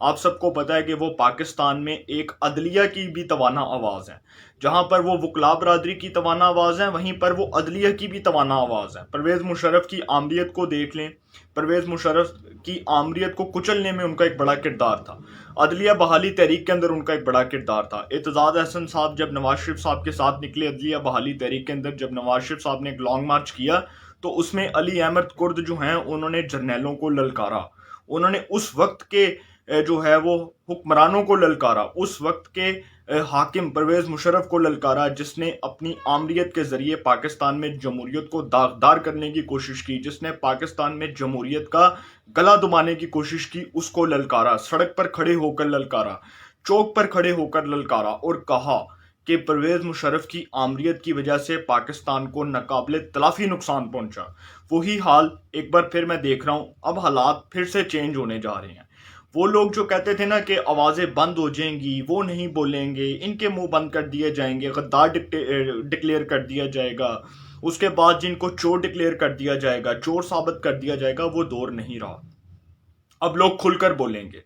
آپ سب کو پتہ ہے کہ وہ پاکستان میں ایک عدلیہ کی بھی توانا آواز ہے. جہاں پر وہ وکلا برادری کی توانا آواز ہے وہیں پر وہ عدلیہ کی بھی توانا آواز ہے. پرویز مشرف کی آمریت کو دیکھ لیں. پرویز مشرف کی آمریت کو کچلنے میں ان کا ایک بڑا کردار تھا. عدلیہ بحالی تحریک کے اندر ان کا ایک بڑا کردار تھا. اعتزاز احسن صاحب جب نواز شریف صاحب کے ساتھ نکلے عدلیہ بحالی تحریک کے اندر، جب نواز شریف صاحب نے ایک لانگ مارچ کیا تو اس میں علی احمد کرد جو ہیں انہوں نے جرنیلوں کو للکارا. انہوں نے اس وقت کے جو ہے وہ حکمرانوں کو للکارا، اس وقت کے حاکم پرویز مشرف کو للکارا، جس نے اپنی آمریت کے ذریعے پاکستان میں جمہوریت کو داغدار کرنے کی کوشش کی، جس نے پاکستان میں جمہوریت کا گلا دبانے کی کوشش کی. اس کو للکارا، سڑک پر کھڑے ہو کر للکارا، چوک پر کھڑے ہو کر للکارا اور کہا کہ پرویز مشرف کی آمریت کی وجہ سے پاکستان کو ناقابل تلافی نقصان پہنچا. وہی حال ایک بار پھر میں دیکھ رہا ہوں. اب حالات پھر سے چینج ہونے جا رہے ہیں. وہ لوگ جو کہتے تھے نا کہ آوازیں بند ہو جائیں گی، وہ نہیں بولیں گے، ان کے منہ بند کر دیے جائیں گے، غدار ڈکلیئر کر دیا جائے گا، اس کے بعد جن کو چور ڈکلیئر کر دیا جائے گا، چور ثابت کر دیا جائے گا، وہ دور نہیں رہا. اب لوگ کھل کر بولیں گے.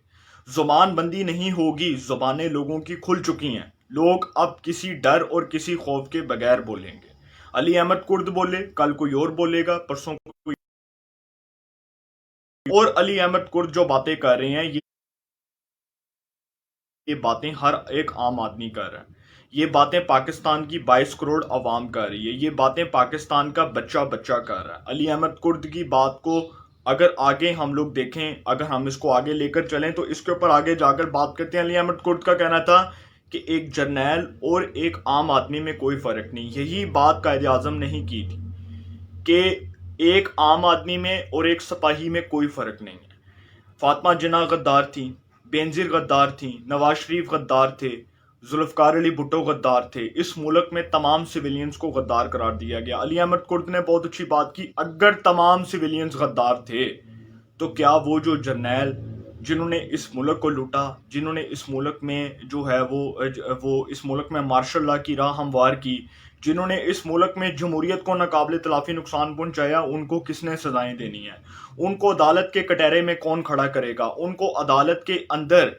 زبان بندی نہیں ہوگی، زبانیں لوگوں کی کھل چکی ہیں. لوگ اب کسی ڈر اور کسی خوف کے بغیر بولیں گے. علی احمد کرد بولے، کل کوئی اور بولے گا، پرسوں کوئی اور. علی احمد کرد جو باتیں کر رہے ہیں یہ باتیں ہر ایک عام آدمی کر رہا ہے. یہ باتیں پاکستان کی 22 کروڑ عوام کر رہی ہے. یہ باتیں پاکستان کا بچہ بچہ کر رہا ہے. علی احمد کرد کی بات کو اگر آگے ہم لوگ دیکھیں، اگر ہم اس کو آگے لے کر چلیں تو اس کے اوپر آگے جا کر بات کرتے ہیں. علی احمد کرد کا کہنا تھا کہ ایک جرنیل اور ایک عام آدمی میں کوئی فرق نہیں. یہی بات قائد اعظم نے ہی کی تھی کہ ایک عام آدمی میں اور ایک سپاہی میں کوئی فرق نہیں ہے. فاطمہ جناح غدار تھیں، بینظیر غدار تھیں، نواز شریف غدار تھے، ذوالفقار علی بھٹو غدار تھے. اس ملک میں تمام سویلینز کو غدار قرار دیا گیا. علی احمد کرد نے بہت اچھی بات کی. اگر تمام سویلینز غدار تھے تو کیا وہ جو جرنیل جنہوں نے اس ملک کو لوٹا، جنہوں نے اس ملک میں جو ہے وہ اس ملک میں مارشل لا کی راہ ہموار کی، جنہوں نے اس ملک میں جمہوریت کو ناقابل تلافی نقصان پہنچایا، ان کو کس نے سزائیں دینی ہیں؟ ان کو عدالت کے کٹہرے میں کون کھڑا کرے گا؟ ان کو عدالت کے اندر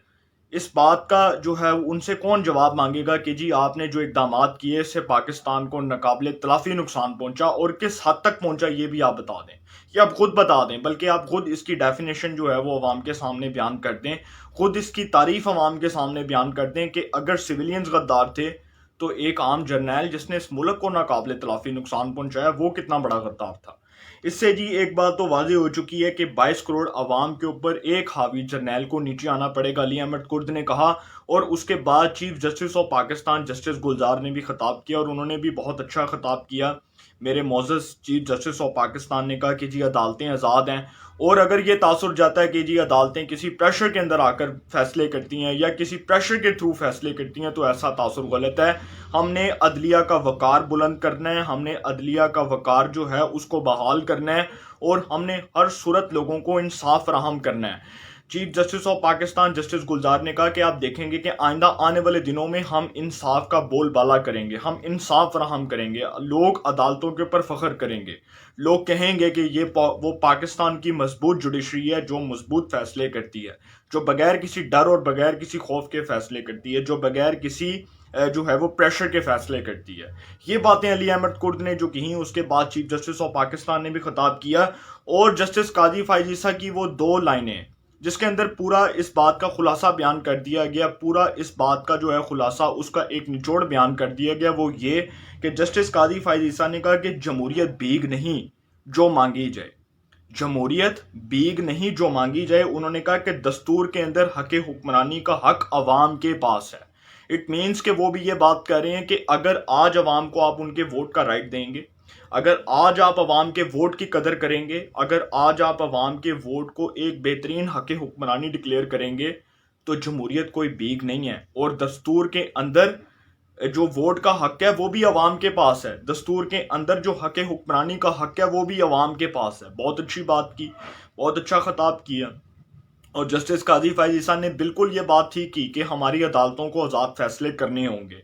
اس بات کا جو ہے ان سے کون جواب مانگے گا کہ جی آپ نے جو اقدامات کیے اس سے پاکستان کو ناقابل تلافی نقصان پہنچا، اور کس حد تک پہنچا یہ بھی آپ بتا دیں. یہ آپ خود بتا دیں، بلکہ آپ خود اس کی ڈیفینیشن جو ہے وہ عوام کے سامنے بیان کر دیں، خود اس کی تعریف عوام کے سامنے بیان کر دیں کہ اگر سویلینز غدار تھے تو ایک عام جرنیل جس نے اس ملک کو ناقابل تلافی نقصان پہنچایا وہ کتنا بڑا غدار تھا. اس سے جی ایک بات تو واضح ہو چکی ہے کہ 22 کروڑ عوام کے اوپر ایک حاوی جرنیل کو نیچے آنا پڑے گا. علی احمد کرد نے کہا، اور اس کے بعد chief justice of Pakistan justice Gulzar نے بھی خطاب کیا، اور انہوں نے بھی بہت اچھا خطاب کیا. میرے معزز چیف جسٹس آف پاکستان نے کہا کہ جی عدالتیں آزاد ہیں، اور اگر یہ تاثر جاتا ہے کہ جی عدالتیں کسی پریشر کے اندر آ کر فیصلے کرتی ہیں یا کسی پریشر کے تھرو فیصلے کرتی ہیں تو ایسا تاثر غلط ہے. ہم نے عدلیہ کا وقار بلند کرنا ہے، ہم نے عدلیہ کا وقار جو ہے اس کو بحال کرنا ہے، اور ہم نے ہر صورت لوگوں کو انصاف فراہم کرنا ہے. Chief justice of Pakistan justice Gulzar نے کہا کہ آپ دیکھیں گے کہ آئندہ آنے والے دنوں میں ہم انصاف کا بول بالا کریں گے، ہم انصاف فراہم کریں گے، لوگ عدالتوں کے اوپر فخر کریں گے، لوگ کہیں گے کہ یہ وہ پاکستان کی مضبوط جوڈیشری ہے جو مضبوط فیصلے کرتی ہے، جو بغیر کسی ڈر اور بغیر کسی خوف کے فیصلے کرتی ہے، جو بغیر کسی جو ہے وہ پریشر کے فیصلے کرتی ہے. یہ باتیں علی احمد کرد نے جو کہیں، اس کے بعد چیف جسٹس آف پاکستان نے بھی خطاب کیا، اور جسٹس قاضی فائز عیسیٰ کی وہ 2 لائنیں جس کے اندر پورا اس بات کا خلاصہ بیان کر دیا گیا، پورا اس بات کا جو ہے خلاصہ اس کا ایک نچوڑ بیان کر دیا گیا، وہ یہ کہ جسٹس قاضی فائز عیسیٰ نے کہا کہ جمہوریت بھیگ نہیں جو مانگی جائے، جمہوریت بھیگ نہیں جو مانگی جائے. انہوں نے کہا کہ دستور کے اندر حق حکمرانی کا حق عوام کے پاس ہے. اٹ مینس کہ وہ بھی یہ بات کر رہے ہیں کہ اگر آج عوام کو آپ ان کے ووٹ کا رائٹ دیں گے، اگر آج آپ عوام کے ووٹ کی قدر کریں گے، اگر آج آپ عوام کے ووٹ کو ایک بہترین حق حکمرانی ڈکلیئر کریں گے، تو جمہوریت کوئی بھیگ نہیں ہے. اور دستور کے اندر جو ووٹ کا حق ہے وہ بھی عوام کے پاس ہے، دستور کے اندر جو حق حکمرانی کا حق ہے وہ بھی عوام کے پاس ہے. بہت اچھی بات کی، بہت اچھا خطاب کیا. اور جسٹس قاضی فائز عیسیٰ نے بالکل یہ بات تھی کہ ہماری عدالتوں کو آزاد فیصلے کرنے ہوں گے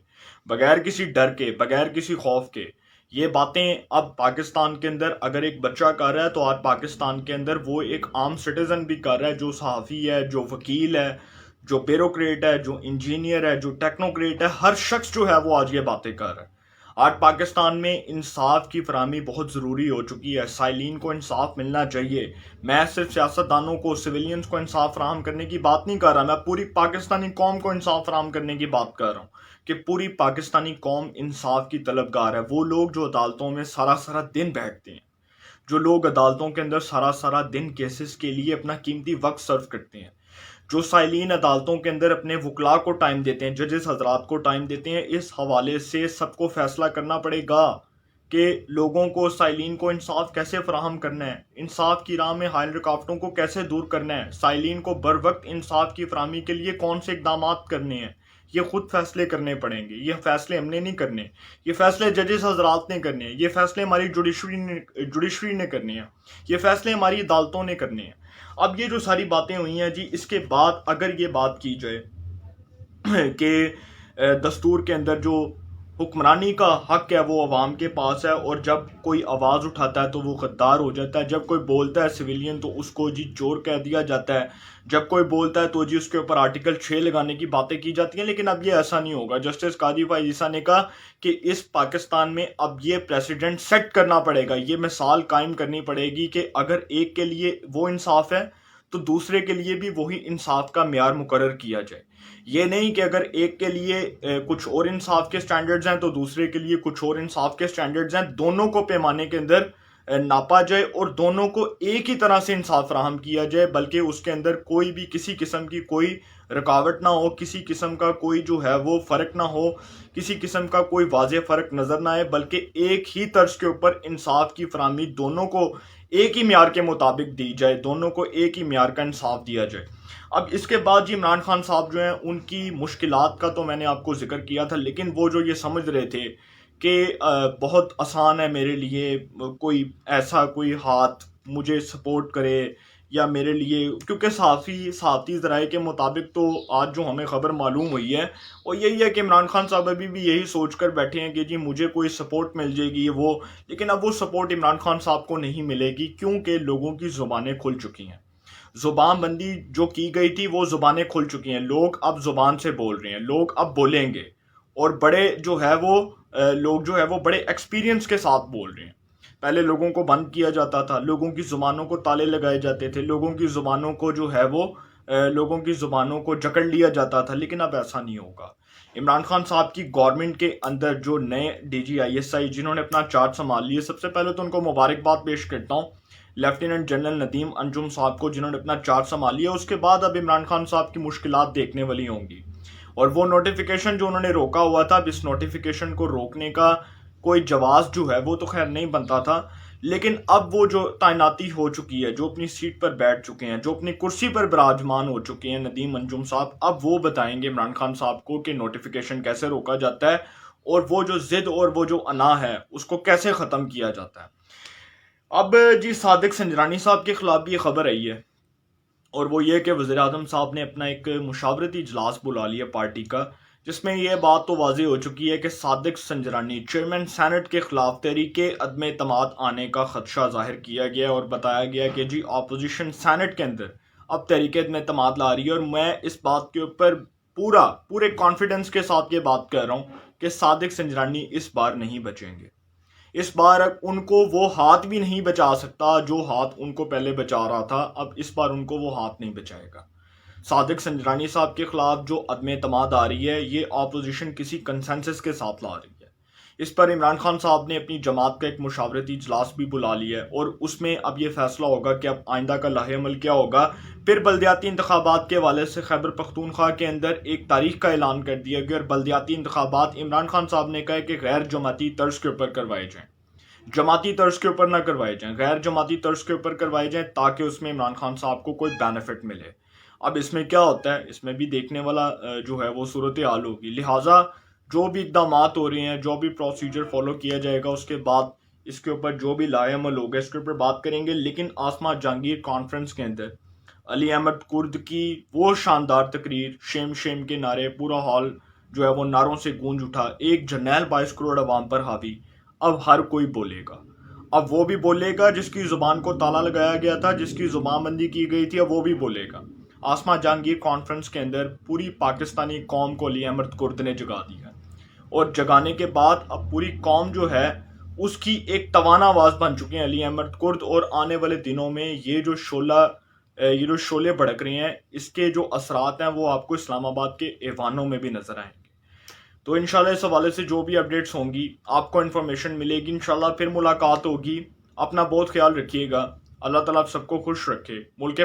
بغیر کسی ڈر کے، بغیر کسی خوف کے. یہ باتیں اب پاکستان کے اندر اگر ایک بچہ کر رہا ہے تو آج پاکستان کے اندر وہ ایک عام سٹیزن بھی کر رہا ہے، جو صحافی ہے، جو وکیل ہے، جو بیوروکریٹ ہے، جو انجینئر ہے، جو ٹیکنوکریٹ ہے، ہر شخص جو ہے وہ آج یہ باتیں کر رہا ہے۔ آج پاکستان میں انصاف کی فراہمی بہت ضروری ہو چکی ہے، سائلین کو انصاف ملنا چاہیے۔ میں صرف سیاستدانوں کو، سویلینز کو انصاف فراہم کرنے کی بات نہیں کر رہا، میں پوری پاکستانی قوم کو انصاف فراہم کرنے کی بات کر رہا ہوں کہ پوری پاکستانی قوم انصاف کی طلبگار ہے۔ وہ لوگ جو عدالتوں میں سارا سارا دن بیٹھتے ہیں، جو لوگ عدالتوں کے اندر سارا سارا دن کیسز کے لیے اپنا قیمتی وقت صرف کرتے ہیں، جو سائلین عدالتوں کے اندر اپنے وکلاء کو ٹائم دیتے ہیں، ججز حضرات کو ٹائم دیتے ہیں، اس حوالے سے سب کو فیصلہ کرنا پڑے گا کہ لوگوں کو، سائلین کو انصاف کیسے فراہم کرنا ہے، انصاف کی راہ میں حائل رکاوٹوں کو کیسے دور کرنا ہے، سائلین کو بر وقت انصاف کی فراہمی کے لیے کون سے اقدامات کرنے ہیں۔ یہ خود فیصلے کرنے پڑیں گے، یہ فیصلے ہم نے نہیں کرنے، یہ فیصلے ججز حضرات نے کرنے ہیں، یہ فیصلے ہماری جوڈیشری نے کرنے ہیں، یہ فیصلے ہماری عدالتوں نے کرنے ہیں۔ اب یہ جو ساری باتیں ہوئی ہیں جی، اس کے بعد اگر یہ بات کی جائے کہ دستور کے اندر جو حکمرانی کا حق ہے وہ عوام کے پاس ہے، اور جب کوئی آواز اٹھاتا ہے تو وہ غدار ہو جاتا ہے، جب کوئی بولتا ہے سویلین تو اس کو جی چور کہہ دیا جاتا ہے، جب کوئی بولتا ہے تو جی اس کے اوپر آرٹیکل 6 لگانے کی باتیں کی جاتی ہیں۔ لیکن اب یہ ایسا نہیں ہوگا۔ جسٹس قاضی فائز عیسیٰ نے کہا کہ اس پاکستان میں اب یہ پریسیڈنٹ سیٹ کرنا پڑے گا، یہ مثال قائم کرنی پڑے گی کہ اگر ایک کے لیے وہ انصاف ہے تو دوسرے کے لیے بھی وہی انصاف کا معیار مقرر کیا جائے۔ یہ نہیں کہ اگر ایک کے لیے کچھ اور انصاف کے سٹینڈرڈز ہیں تو دوسرے کے لیے کچھ اور انصاف کے سٹینڈرڈز ہیں، دونوں کو پیمانے کے اندر ناپا جائے اور دونوں کو ایک ہی طرح سے انصاف فراہم کیا جائے، بلکہ اس کے اندر کوئی بھی کسی قسم کی کوئی رکاوٹ نہ ہو، کسی قسم کا کوئی جو ہے وہ فرق نہ ہو، کسی قسم کا کوئی واضح فرق نظر نہ آئے، بلکہ ایک ہی طرز کے اوپر انصاف کی فراہمی دونوں کو ایک ہی معیار کے مطابق دی جائے، دونوں کو ایک ہی معیار کا انصاف دیا جائے۔ اب اس کے بعد جی عمران خان صاحب جو ہیں، ان کی مشکلات کا تو میں نے آپ کو ذکر کیا تھا، لیکن وہ جو یہ سمجھ رہے تھے کہ بہت آسان ہے میرے لیے کوئی ایسا کوئی ہاتھ مجھے سپورٹ کرے یا میرے لیے، کیونکہ صحافتی ذرائع کے مطابق تو آج جو ہمیں خبر معلوم ہوئی ہے وہ یہی ہے کہ عمران خان صاحب ابھی بھی یہی سوچ کر بیٹھے ہیں کہ جی مجھے کوئی سپورٹ مل جائے گی وہ، لیکن اب وہ سپورٹ عمران خان صاحب کو نہیں ملے گی، کیونکہ لوگوں کی زبانیں کھل چکی ہیں۔ زبان بندی جو کی گئی تھی وہ زبانیں کھل چکی ہیں، لوگ اب زبان سے بول رہے ہیں، لوگ اب بولیں گے، اور بڑے جو ہے وہ لوگ جو ہے وہ بڑے ایکسپیرینس کے ساتھ بول رہے ہیں۔ پہلے لوگوں کو بند کیا جاتا تھا، لوگوں کی زبانوں کو تالے لگائے جاتے تھے، لوگوں کی زبانوں کو جو ہے وہ لوگوں کی زبانوں کو جکڑ لیا جاتا تھا، لیکن اب ایسا نہیں ہوگا۔ عمران خان صاحب کی گورنمنٹ کے اندر جو نئے D G I S I جنہوں نے اپنا چارج سنبھال لیا، سب سے پہلے تو ان کو مبارکباد پیش کرتا ہوں، لیفٹیننٹ جنرل ندیم انجم صاحب کو، جنہوں نے اپنا چارج سنبھال لیا۔ اس کے بعد اب عمران خان صاحب کی مشکلات دیکھنے والی ہوں گی، اور وہ نوٹیفیکیشن جو انہوں نے روکا ہوا تھا، اب اس نوٹیفیکیشن کو روکنے کا کوئی جواز جو ہے وہ تو خیر نہیں بنتا تھا، لیکن اب وہ جو تعیناتی ہو چکی ہے، جو اپنی سیٹ پر بیٹھ چکے ہیں، جو اپنی کرسی پر براجمان ہو چکے ہیں ندیم انجم صاحب، اب وہ بتائیں گے عمران خان صاحب کو کہ نوٹیفیکیشن کیسے روکا جاتا ہے، اور وہ جو ضد اور وہ جو انا ہے اس کو کیسے ختم کیا جاتا ہے۔ اب جی صادق سنجرانی صاحب کے خلاف بھی یہ خبر آئی ہے، اور وہ یہ کہ وزیر اعظم صاحب نے اپنا ایک مشاورتی اجلاس بلا لیا پارٹی کا، جس میں یہ بات تو واضح ہو چکی ہے کہ صادق سنجرانی چیئرمین سینٹ کے خلاف تحریک عدم اعتماد آنے کا خدشہ ظاہر کیا گیا، اور بتایا گیا کہ جی اپوزیشن سینٹ کے اندر اب تحریک عدم اعتماد لا رہی ہے، اور میں اس بات کے اوپر پورے کانفیڈنس کے ساتھ یہ بات کہہ رہا ہوں کہ صادق سنجرانی اس بار نہیں بچیں گے۔ اس بار ان کو وہ ہاتھ بھی نہیں بچا سکتا جو ہاتھ ان کو پہلے بچا رہا تھا، اب اس بار ان کو وہ ہاتھ نہیں بچائے گا۔ صادق سنجرانی صاحب کے خلاف جو عدم اعتماد آ رہی ہے، یہ اپوزیشن کسی کنسنسس کے ساتھ لا رہی ہے۔ اس پر عمران خان صاحب نے اپنی جماعت کا ایک مشاورتی اجلاس بھی بلا لیا ہے، اور اس میں اب یہ فیصلہ ہوگا کہ اب آئندہ کا لاہ عمل کیا ہوگا۔ پھر بلدیاتی انتخابات کے حوالے سے خیبر پختونخوا کے اندر ایک تاریخ کا اعلان کر دیا گیا، اور بلدیاتی انتخابات عمران خان صاحب نے کہا کہ غیر جماعتی طرز کے اوپر کروائے جائیں، جماعتی طرز کے اوپر نہ کروائے جائیں، غیر جماعتی طرز کے اوپر کروائے جائیں، تاکہ اس میں عمران خان صاحب کو کوئی بینیفٹ ملے۔ اب اس میں کیا ہوتا ہے، اس میں بھی دیکھنے والا جو ہے وہ صورتحال ہوگی، لہٰذا جو بھی اقدامات ہو رہے ہیں، جو بھی پروسیجر فالو کیا جائے گا، اس کے بعد اس کے اوپر جو بھی لائحہ عمل ہوگا اس کے اوپر بات کریں گے۔ لیکن آسما جہانگیر کانفرنس کے اندر علی احمد کرد کی وہ شاندار تقریر، شیم شیم کے نعرے، پورا ہال جو ہے وہ نعروں سے گونج اٹھا، ایک جرنیل 22 کروڑ عوام پر حاوی، اب ہر کوئی بولے گا، اب وہ بھی بولے گا جس کی زبان کو تالا لگایا گیا تھا، جس کی زبان بندی کی گئی تھی، اب وہ بھی بولے گا۔ آسما جہانگیر کانفرنس کے اندر پوری پاکستانی قوم کو علی احمد کرد نے جگا دیا، اور جگانے کے بعد اب پوری قوم جو ہے اس کی ایک توانا آواز بن چکی ہیں علی احمد کرد، اور آنے والے دنوں میں یہ جو شعلے بھڑک رہے ہیں اس کے جو اثرات ہیں وہ آپ کو اسلام آباد کے ایوانوں میں بھی نظر آئیں گے۔ تو انشاءاللہ اس حوالے سے جو بھی اپڈیٹس ہوں گی آپ کو انفارمیشن ملے گی، انشاءاللہ پھر ملاقات ہوگی۔ اپنا بہت خیال رکھیے گا، اللہ تعالیٰ آپ سب کو خوش رکھے، ملک